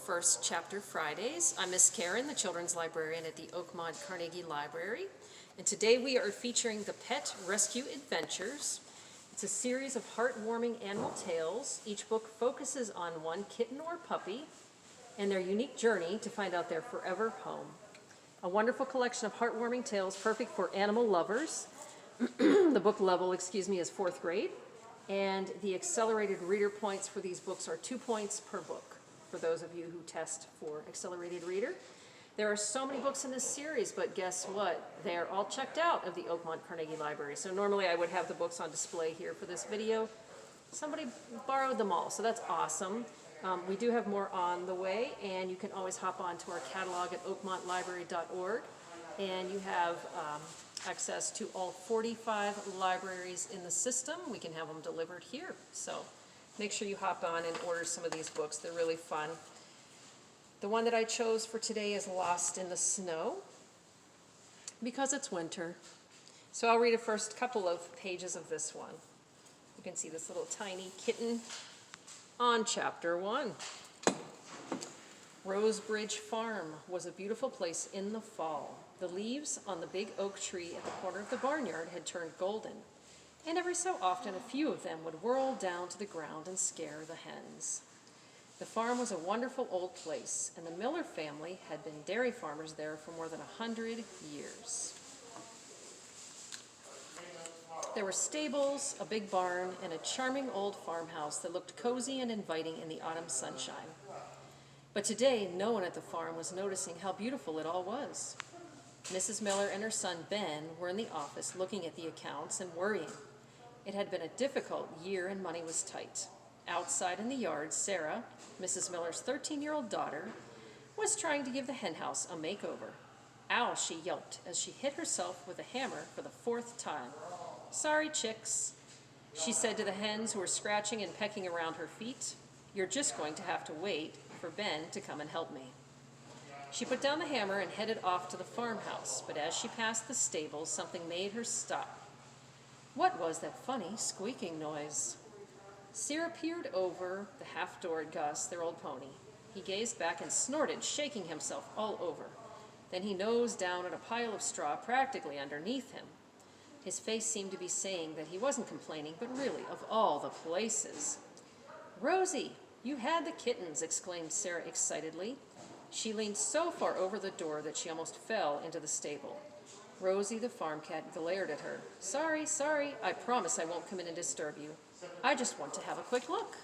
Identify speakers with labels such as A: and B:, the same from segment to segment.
A: First Chapter Fridays. I'm Miss Karen, the Children's Librarian at the Oakmont Carnegie Library. And today we are featuring the Pet Rescue Adventures. It's a series of heartwarming animal tales. Each book focuses on one kitten or puppy and their unique journey to find out their forever home. A wonderful collection of heartwarming tales perfect for animal lovers. The book level, is 4th grade. And the accelerated reader points for these books are 2 points per book, for those of you who test for accelerated reader. There are so many books in this series, but guess what? They are all checked out of the Oakmont Carnegie Library. So normally I would have the books on display here for this video. Somebody borrowed them all, so that's awesome. We do have more on the way, and you can always hop on to our catalog at oakmontlibrary.org, and you have access to all 45 libraries in the system. We can have them delivered here. So make sure you hop on and order some of these books. They're really fun. The one that I chose for today is Lost in the Snow, because it's winter. So I'll read the first couple of pages of this one. You can see this little tiny kitten on Chapter 1. Rosebridge Farm was a beautiful place in the fall. The leaves on the big oak tree at the corner of the barnyard had turned golden, and every so often a few of them would whirl down to the ground and scare the hens. The farm was a wonderful old place, and the Miller family had been dairy farmers there for more than 100 years. There were stables, a big barn, and a charming old farmhouse that looked cozy and inviting in the autumn sunshine. But today, no one at the farm was noticing how beautiful it all was. Mrs. Miller and her son Ben were in the office looking at the accounts and worrying. It had been a difficult year and money was tight. Outside in the yard, Sarah, Mrs. Miller's 13-year-old daughter, was trying to give the hen house a makeover. Ow, she yelped as she hit herself with a hammer for the 4th time. Sorry, chicks, she said to the hens who were scratching and pecking around her feet. You're just going to have to wait for Ben to come and help me. She put down the hammer and headed off to the farmhouse, but as she passed the stables, something made her stop. What was that funny squeaking noise? Sarah peered over the half-door at Gus, their old pony. He gazed back and snorted, shaking himself all over. Then he nosed down at a pile of straw practically underneath him. His face seemed to be saying that he wasn't complaining, but really, of all the places. Rosie, you had the kittens, exclaimed Sarah excitedly. She leaned so far over the door that she almost fell into the stable. Rosie the farm cat glared at her. Sorry, I promise I won't come in and disturb you. I just want to have a quick look.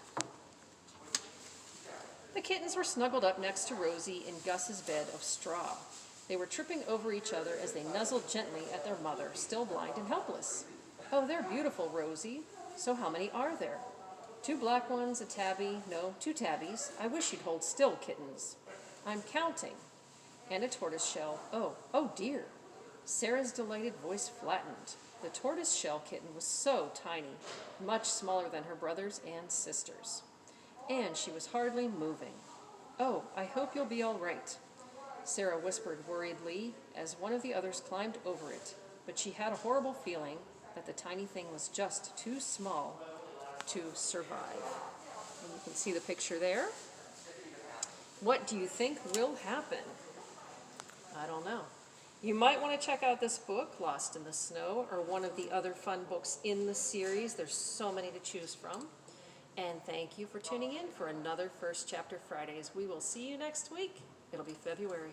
A: The kittens were snuggled up next to Rosie in Gus's bed of straw. They were tripping over each other as they nuzzled gently at their mother, still blind and helpless. Oh, they're beautiful, Rosie. So how many are there? 2 black ones, a tabby, no, 2 tabbies. I wish you'd hold still, kittens. I'm counting. And a tortoiseshell. Oh dear. Sarah's delighted voice flattened. The tortoiseshell kitten was so tiny, much smaller than her brothers and sisters. And she was hardly moving. Oh, I hope you'll be all right, Sarah whispered worriedly as one of the others climbed over it. But she had a horrible feeling that the tiny thing was just too small to survive. And you can see the picture there. What do you think will happen? I don't know. You might want to check out this book, Lost in the Snow, or one of the other fun books in the series. There's so many to choose from. And thank you for tuning in for another First Chapter Fridays. We will see you next week. It'll be February.